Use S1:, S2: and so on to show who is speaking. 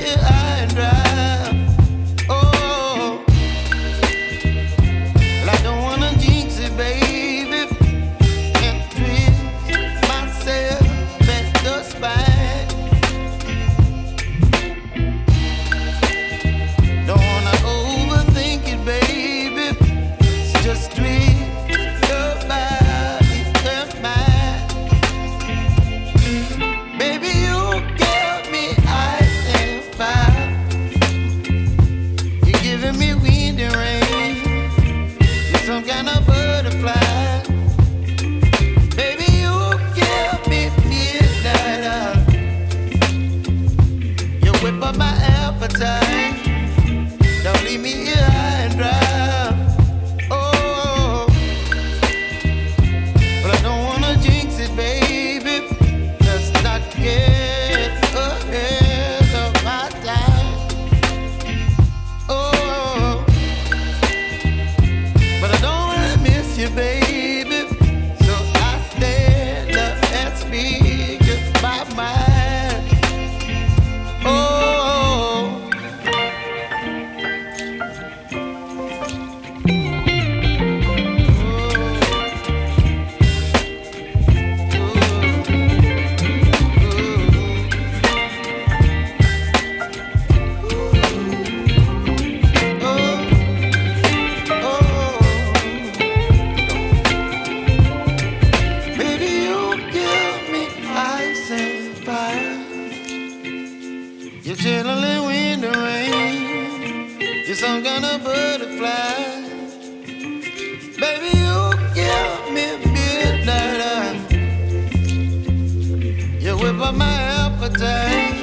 S1: here high and dry. Oh, well, I don't wanna jinx it, baby, and twist myself at the spine. Don't wanna overthink it, baby. It's just twist your body and mine. Baby, you give me ice and fire. You're giving me wind and rain. You're some kind of butterfly. Baby, you give me midnight. You whip up my appetite. Don't leave me here high and dry. Oh, but I don't wanna jinx it, baby. Let's not get ahead of my time. Oh, but I don't wanna miss you, baby. So I stand up and speak my mind. Oh. Baby, you give me ice and fire. You're chilling wind and rain. You're some kind of butterfly. Baby, you give me midnight. You whip up my appetite.